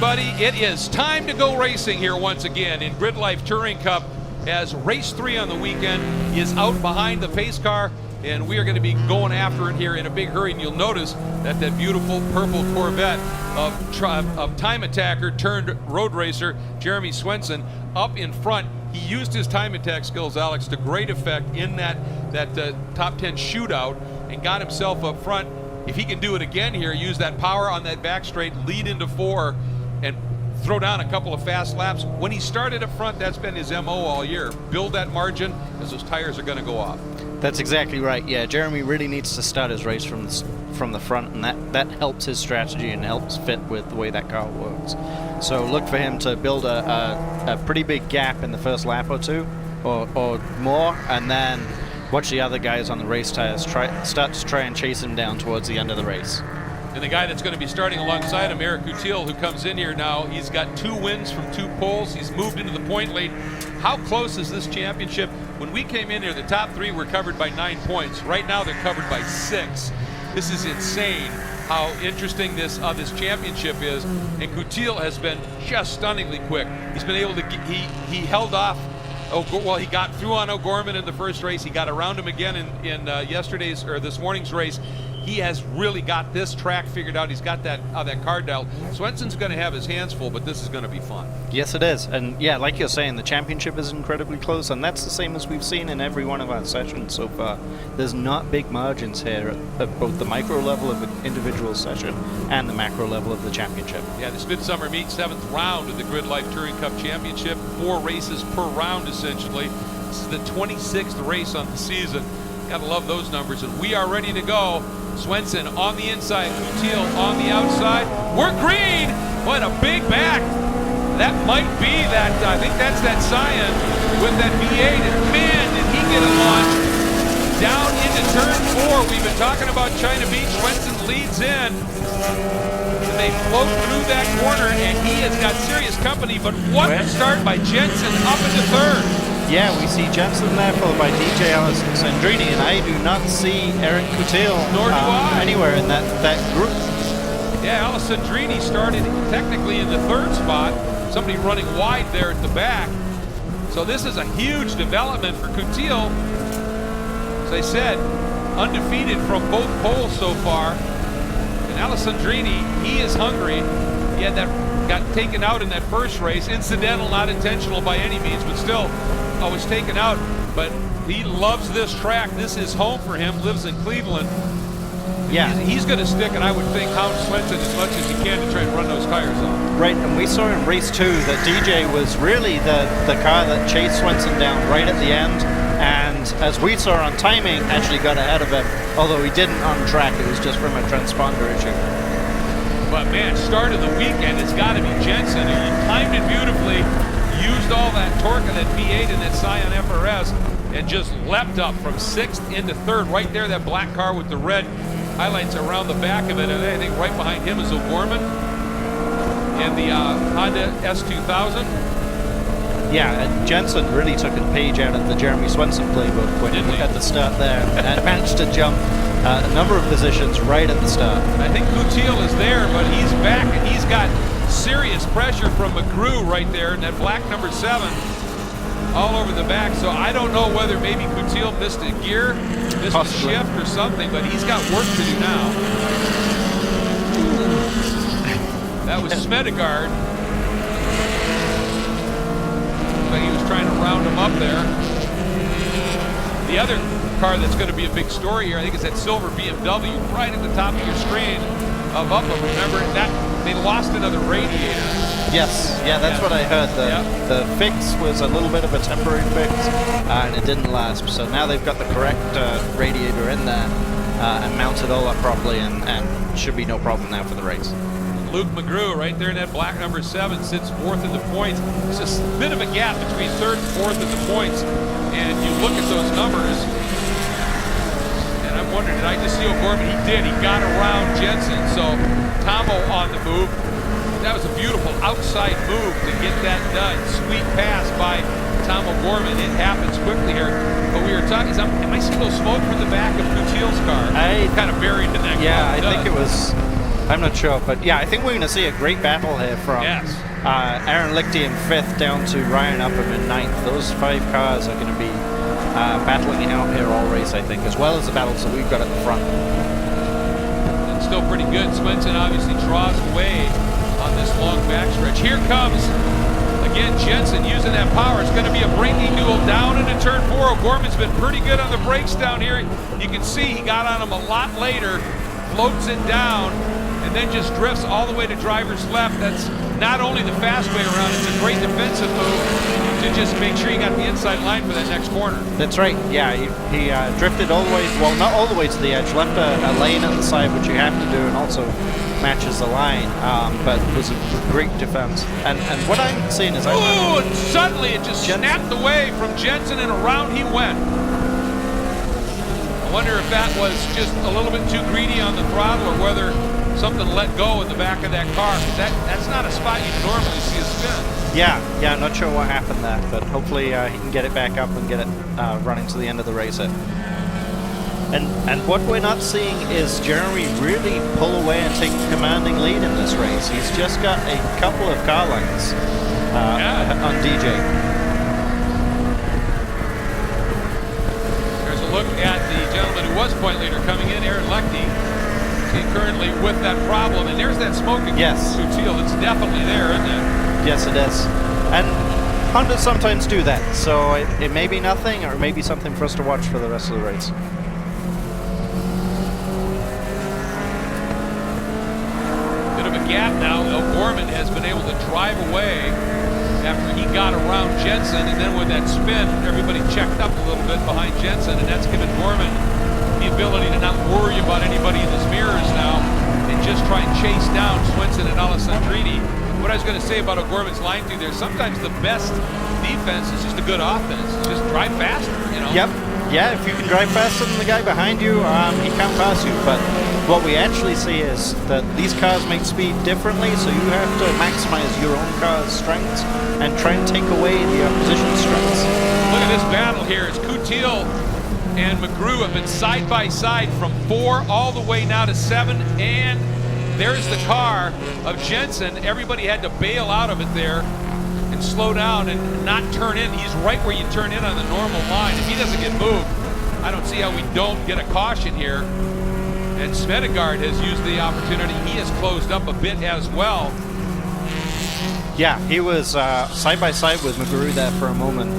everybody. It is time to go racing here once again in Grid Life Touring Cup, as race 3 on the weekend is out behind the pace car, and we are going to be going after it here in a big hurry. And you'll notice that beautiful purple Corvette of time attacker turned road racer Jeremy Swenson up in front. He used his time attack skills, Alex, to great effect in that top 10 shootout and got himself up front. If he can do it again here, use that power on that back straight, lead into 4, and throw down a couple of fast laps. When he started up front, that's been his MO all year. Build that margin, because those tires are going to go off. That's exactly right. Yeah, Jeremy really needs to start his race from the front, and that helps his strategy and helps fit with the way that car works. So look for him to build a pretty big gap in the first lap or two, or more, and then watch the other guys on the race tires start to try and chase him down towards the end of the race. And the guy that's going to be starting alongside him, Eric Coutil, who comes in here now, he's got 2 wins from 2 poles. He's moved into the point lead. How close is this championship? When we came in here, the top 3 were covered by 9 points. Right now, they're covered by 6. This is insane how interesting this championship is. And Coutil has been just stunningly quick. He's been able to he held off. He got through on O'Gorman in the first race. He got around him again in this morning's race. He has really got this track figured out. He's got that car dialed. Swenson's going to have his hands full, but this is going to be fun. Yes, it is. And yeah, like you're saying, the championship is incredibly close, and that's the same as we've seen in every one of our sessions so far. There's not big margins here at both the micro level of an individual session and the macro level of the championship. Yeah, this Midsummer Meet 7th round of the Grid Life Touring Cup Championship. 4 races per round, essentially. This is the 26th race on the season. Gotta love those numbers, and we are ready to go. Swenson on the inside, Coutil on the outside. We're green! What a big back! That might be that, I think that's that Scion with that V8, and man, did he get it launched down into turn 4. We've been talking about China Beach. Swenson leads in, and they float through that corner, and he has got serious company, but what a start by Jensen up into 3rd. Yeah, we see Jensen there, followed by DJ Alessandrini, and I do not see Eric Coutil anywhere in that group. Yeah, Alessandrini started technically in the 3rd spot. Somebody running wide there at the back. So this is a huge development for Coutil. As I said, undefeated from both poles so far. And Alessandrini, he is hungry. He had got taken out in that first race. Incidental, not intentional by any means, but still was taken out. But he loves this track. This is home for him. Lives in Cleveland. Yeah, he's going to stick, and I would think hound Swenson as much as he can to try and run those tires off. Right, and we saw in race 2 that DJ was really the car that chased Swenson down right at the end, and as we saw on timing, actually got ahead of him, although he didn't on track. It was just from a transponder issue. But man, start of the weekend, it's got to be Jensen. He timed it beautifully, used all that torque of that V8 and that Scion FRS, and just leapt up from 6th into 3rd. Right there, that black car with the red highlights around the back of it, and I think right behind him is O'Gorman and the Honda S2000. Yeah, and Jensen really took a page out of the Jeremy Swenson playbook when he at the start there and managed to jump a number of positions right at the start. I think Coutil is there, but he's back, and he's got serious pressure from McGrew right there, and that black number 7 all over the back. So I don't know whether maybe Coutil missed a gear, missed a shift or something, but he's got work to do now. That was Smedegaard. But he was trying to round him up there. The other car that's going to be a big story here, I think, is that silver BMW right at the top of your screen of Upham. Remember that they lost another radiator. Yes, yeah, that's what I heard. The fix was a little bit of a temporary fix, and it didn't last. So now they've got the correct radiator in there and mounted all up properly, and should be no problem now for the race. Luke McGrew right there in that black number 7 sits 4th in the points. It's just a bit of a gap between 3rd and 4th in the points, and you look at those numbers, and I'm wondering, did I just see O'Gorman? He did. He got around Jensen. So Tomo on the move. That was a beautiful outside move to get that done. Sweet pass by Tom O'Gorman. It happens quickly here. But we were talking, am I seeing no smoke from the back of Coutil's car? Kind of buried in that car. Yeah, I think it was I'm not sure, but yeah, I think we're going to see a great battle here from Yes. Aaron Lichty in 5th down to Ryan Upham in 9th. Those 5 cars are going to be battling it out here all race, I think, as well as the battles that we've got at the front. It's still pretty good. Swenson obviously draws away on this long backstretch. Here comes, again, Jensen using that power. It's going to be a braking duel down into turn 4. O'Gorman's been pretty good on the brakes down here. You can see he got on him a lot later, floats it down, and then just drifts all the way to driver's left. That's not only the fast way around, it's a great defensive move to just make sure you got the inside line for that next corner. That's right, yeah, he drifted all the way, well, not all the way to the edge, left a lane at the side, which you have to do, and also matches the line, but it was a great defense. And what I'm seeing is... Ooh, and suddenly it just snapped away from Jensen, and around he went. I wonder if that was just a little bit too greedy on the throttle, or whether something let go in the back of that car. That's not a spot you normally see a spin. Yeah, not sure what happened there, but hopefully he can get it back up and get it running to the end of the race. And what we're not seeing is Jeremy really pull away and take a commanding lead in this race. He's just got a couple of car lengths on DJ. There's a look at the gentleman who was point leader coming in, Aaron Lichty. He's currently with that problem, and there's that smoke again. Yes. It's definitely there, isn't it? Yes, it is. And Hondas sometimes do that, so it may be nothing, or it may be something for us to watch for the rest of the race. Bit of a gap now. O'Gorman has been able to drive away after he got around Jensen, and then with that spin, everybody checked up a little bit behind Jensen, and that's given Gorman the ability to not worry about anybody in his mirrors now and just try and chase down Swenson and Alessandrini. What I was going to say about O'Gorman's line through there, sometimes the best defense is just a good offense. Just drive faster, you know? Yep. Yeah, if you can drive faster than the guy behind you, he can't pass you. But what we actually see is that these cars make speed differently, so you have to maximize your own car's strengths and try and take away the opposition's strengths. Look at this battle here. It's Coutil and McGrew have been side by side from 4 all the way now to 7, and there's the car of Jensen. Everybody had to bail out of it there and slow down and not turn in. He's right where you turn in on the normal line. If he doesn't get moved, I don't see how we don't get a caution here. And Smedegaard has used the opportunity. He has closed up a bit as well. Yeah, he was side by side with McGrew there for a moment,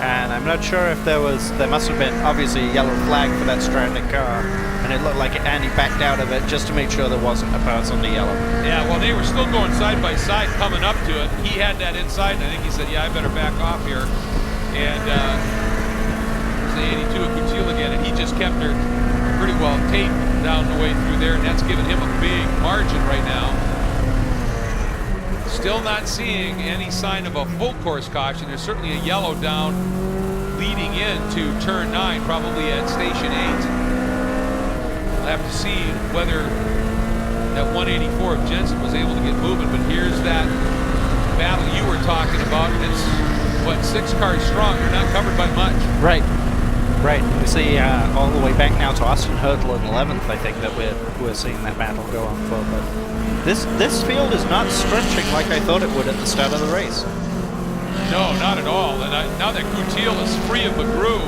and I'm not sure if there must have been obviously a yellow flag for that stranded car, and it looked like Andy backed out of it just to make sure there wasn't a pass on the yellow. Yeah, well, they were still going side by side coming up to it. He had that inside, and I think he said, yeah, I better back off here. And there's the 82 of Coutil again, and he just kept her pretty well taped down the way through there, and that's given him a big margin right now. Still not seeing any sign of a full course caution. There's certainly a yellow down leading into turn 9, probably at station 8. We'll have to see whether that 184 of Jensen was able to get moving, but here's that battle you were talking about. It's, what, 6 cars strong. They're not covered by much. Right. We see all the way back now to Austin Hurtle in 11th, I think, that we're seeing that battle go on for. But this field is not stretching like I thought it would at the start of the race. No, not at all. And now that Coutil is free of McGrew,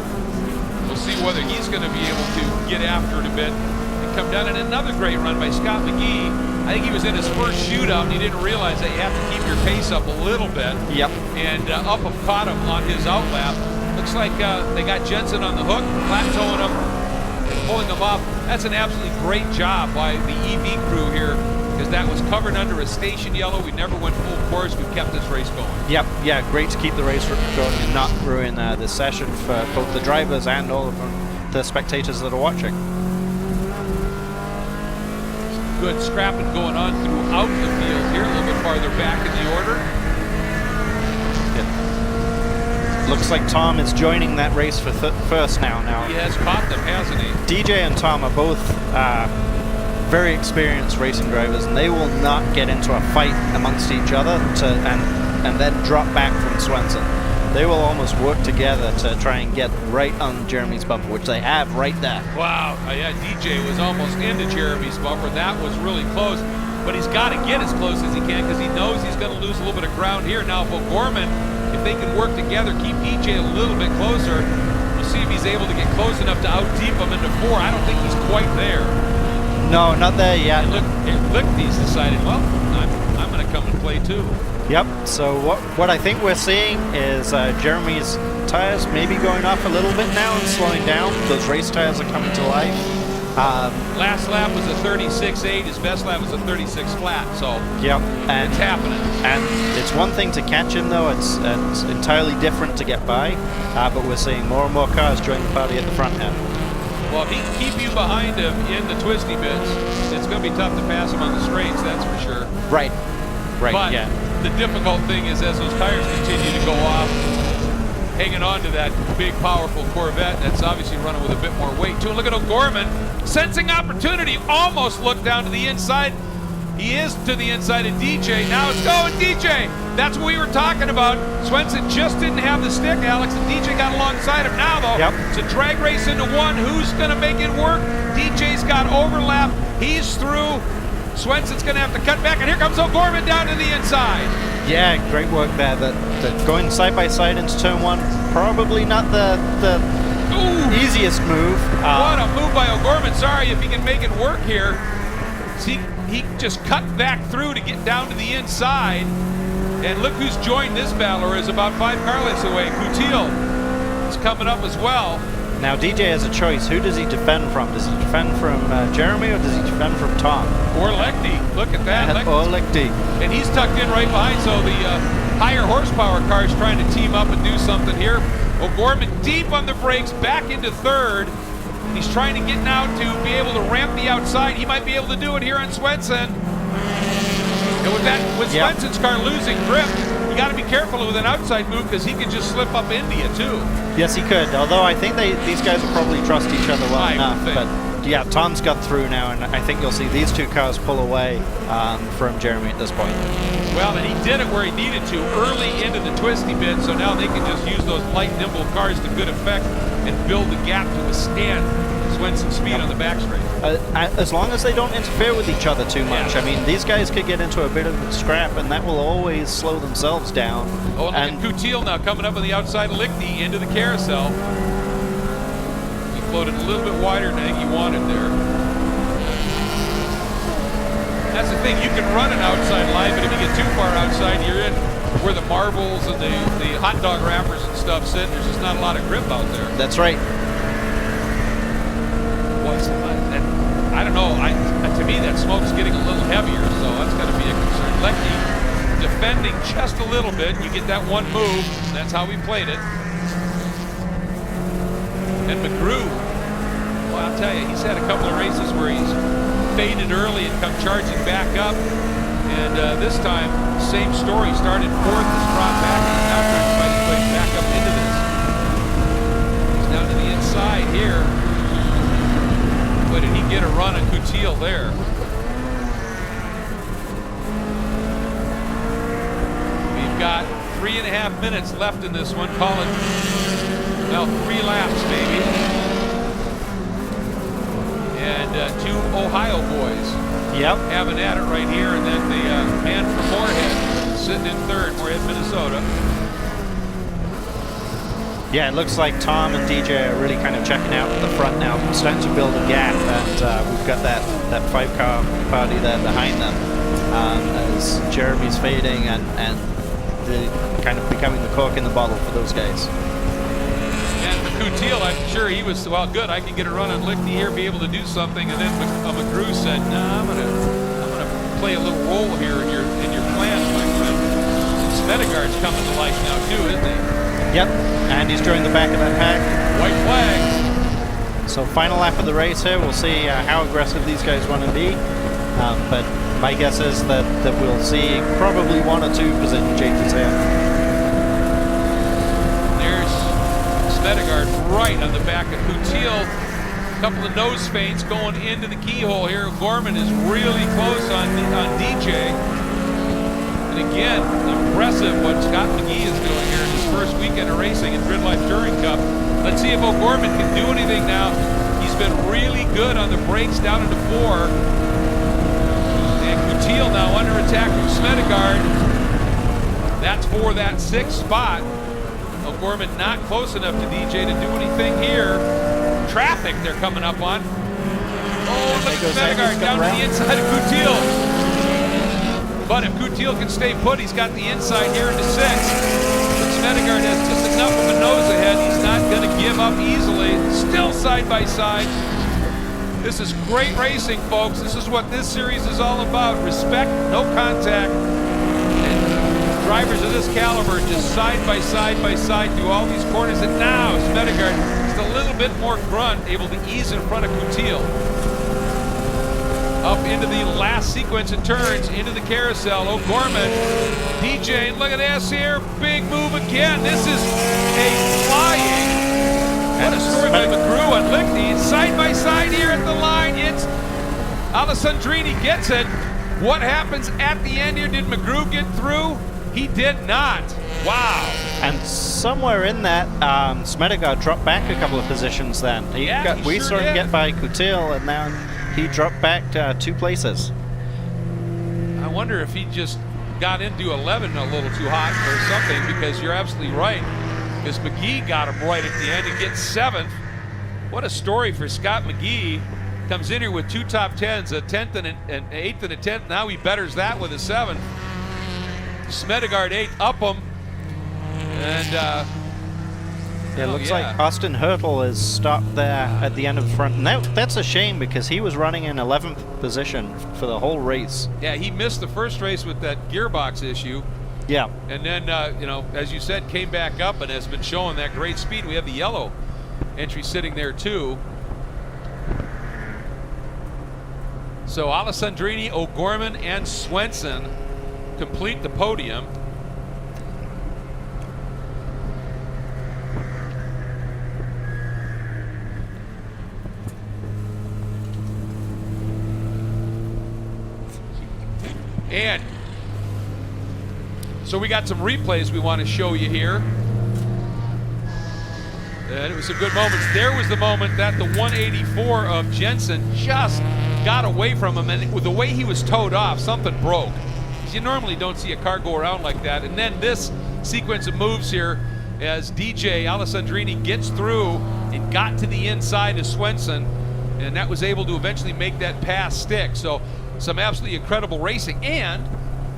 we'll see whether he's going to be able to get after it a bit and come down. And another great run by Scott McGee. I think he was in his first shootout, and he didn't realize that you have to keep your pace up a little bit. Yep. And Upham caught him on his outlap. Looks like they got Jensen on the hook, plateauing him, and pulling him off. That's an absolutely great job by the EV crew here, because that was covered under a station yellow. We never went full course. We've kept this race going. Yep, yeah, great to keep the race going and not ruin the session for both the drivers and all of the spectators that are watching. Good scrapping going on throughout the field here, a little bit farther back in the order. Looks like Tom is joining that race for first now. He has caught them, hasn't he? DJ and Tom are both very experienced racing drivers, and they will not get into a fight amongst each other and then drop back from Swenson. They will almost work together to try and get right on Jeremy's bumper, which they have right there. Wow, yeah, DJ was almost into Jeremy's bumper. That was really close. but he's got to get as close as he can because he knows he's going to lose a little bit of ground here. Now, if O'Gorman, if they can work together, keep DJ a little bit closer, we'll see if he's able to get close enough to out-deep him into 4. I don't think he's quite there. No, not there yet. And look, he's decided, well, I'm going to come and play too. Yep, so what I think we're seeing is Jeremy's tires maybe going off a little bit now and slowing down. Those race tires are coming to life. Last lap was a 36.8. His best lap was a 36 flat, so yep, and it's happening. And it's one thing to catch him, though. It's entirely different to get by, but we're seeing more and more cars join the party at the front end. Well, if he can keep you behind him in the twisty bits, it's going to be tough to pass him on the straights, that's for sure. Right, But yeah. the difficult thing is as those tires continue to go off, hanging on to that big, powerful Corvette that's obviously running with a bit more weight too. And look at O'Gorman, sensing opportunity, almost looked down to the inside. He is to the inside of DJ. Now it's going DJ. That's what we were talking about. Swenson just didn't have the stick, Alex, and DJ got alongside him. Now, though, it's a drag race into 1. Who's going to make it work? DJ's got overlap. He's through. Swenson's going to have to cut back, and here comes O'Gorman down to the inside. Yeah, great work there. That going side by side into turn 1, probably not the easiest move. What a move by O'Gorman. Sorry if he can make it work here. See, he just cut back through to get down to the inside. And look who's joined this battle, or is about 5 car lengths away. Coutil is coming up as well. Now DJ has a choice. Who does he defend from? Does he defend from Jeremy, or does he defend from Tom? Or Lechty. Look at that. Or Lechty. And he's tucked in right behind, so the higher horsepower car is trying to team up and do something here. O'Gorman deep on the brakes, back into 3rd. He's trying to get now to be able to ramp the outside. He might be able to do it here on Swenson. And with Swenson's car losing grip, you got to be careful with an outside move because he can just slip up into you too. Yes, he could. Although I think these guys will probably trust each other well enough. But yeah, Tom's got through now, and I think you'll see these 2 cars pull away from Jeremy at this point. Well, and he did it where he needed to early into the twisty bit, so now they can just use those light, nimble cars to good effect and build the gap to withstand Swenson's speed on the back straight. As long as they don't interfere with each other too much. Yeah. I mean, these guys could get into a bit of a scrap, and that will always slow themselves down. Oh, and look at Coutil now coming up on the outside of Lichty into the carousel. He floated a little bit wider than I think he wanted there. That's the thing, you can run an outside line, but if you get too far outside, you're in where the marbles and the hot dog wrappers and stuff sit. There's just not a lot of grip out there. That's right. I don't know. To me, that smoke's getting a little heavier, so that's got to be a concern. Lechty defending just a little bit. You get that one move. That's how we played it. And McGrew, well, I'll tell you, he's had a couple of races where he's faded early and come charging back up. And this time, same story. Started 4th, is brought back, and now trying to fight his way back up into this. He's down to the inside here. But did he get a run at Coutil there? We've got 3.5 minutes left in this one. Call it, well, 3 laps, maybe. And 2 Ohio boys having at it right here. And then the man from Moorhead sitting in 3rd, Moorhead, Minnesota. Yeah, it looks like Tom and DJ are really kind of checking out at the front now, starting to build a gap, and we've got that 5-car party there behind them as Jeremy's fading and the kind of becoming the cork in the bottle for those guys. And for Coutil, I'm sure he was, well, good, I can get a run on Lichty here, be able to do something, and then McGrew said, no, I'm gonna play a little role here in your plans, my friend. And Smedegaard's coming to life now too, isn't he? Yep, and he's joined the back of that pack. White flag. So final lap of the race here, we'll see how aggressive these guys want to be. But my guess is that we'll see probably 1 or 2 position changes here. There's Smedegaard right on the back of Coutil. A couple of nose feints going into the keyhole here. Gorman is really close on DJ. And again, impressive what Scott McGee is doing here in his first weekend of racing in Grid Life Touring Cup. Let's see if O'Gorman can do anything now. He's been really good on the brakes down into 4. And Guteel now under attack from Smedegaard. That's for that 6th spot. O'Gorman not close enough to DJ to do anything here. Traffic they're coming up on. Oh, look at Smedegaard down to the inside of Guteel. But if Guteel can stay put, he's got the inside here into 6th. But Smedegaard has just enough of a nose ahead. He's not going to give up easily. Still side by side. This is great racing, folks. This is what this series is all about. Respect, no contact. And drivers of this caliber just side by side through all these corners. And now Smedegaard just a little bit more grunt, able to ease in front of Guteel. Up into the last sequence of turns, into the carousel. O'Gorman, DJ, look at this here. Big move again. This is a flying. What a story by McGrew on Lichty. Side by side here at the line. It's Alessandrini gets it. What happens at the end here? Did McGrew get through? He did not. Wow. And somewhere in that, Smedegaard dropped back a couple of positions then. We saw him get by Guteel, and now he dropped back 2 places. I wonder if he just got into 11 a little too hot or something, because you're absolutely right. Because McGee got him right at the end and gets 7th. What a story for Scott McGee. Comes in here with 2 top 10s, a 10th and an 8th and a 10th. Now he betters that with a 7th. Smedegaard 8th, up him. And it looks like Austin Hurtle is stopped there at the end of the front. And that's a shame, because he was running in 11th position for the whole race. Yeah, he missed the first race with that gearbox issue. Yeah. And then, you know, as you said, came back up and has been showing that great speed. We have the yellow entry sitting there too. So Alessandrini, O'Gorman, and Swenson complete the podium. And so we got some replays we want to show you here. And it was some good moments. There was the moment that the 184 of Jensen just got away from him, and with the way he was towed off, something broke. You normally don't see a car go around like that. And then this sequence of moves here as DJ Alessandrini gets through and got to the inside of Swenson, and that was able to eventually make that pass stick. So some absolutely incredible racing. And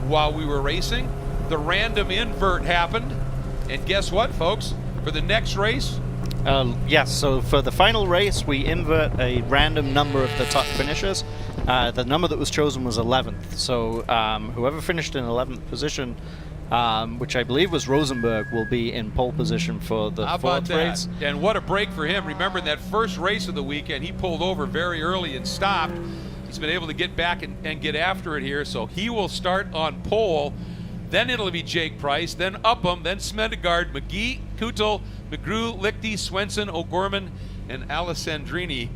while we were racing, the random invert happened. And guess what, folks? For the next race, yes, so for the final race, we invert a random number of the top finishers. The number that was chosen was 11th. So whoever finished in 11th position, which I believe was Rosenberg, will be in pole position for the 4th race. And what a break for him. Remember, in that first race of the weekend, he pulled over very early and stopped. He's been able to get back and get after it here. So he will start on pole. Then it'll be Jake Price, then Upham, then Smedegaard, McGee, Guteel, McGrew, Lichty, Swenson, O'Gorman, and Alessandrini.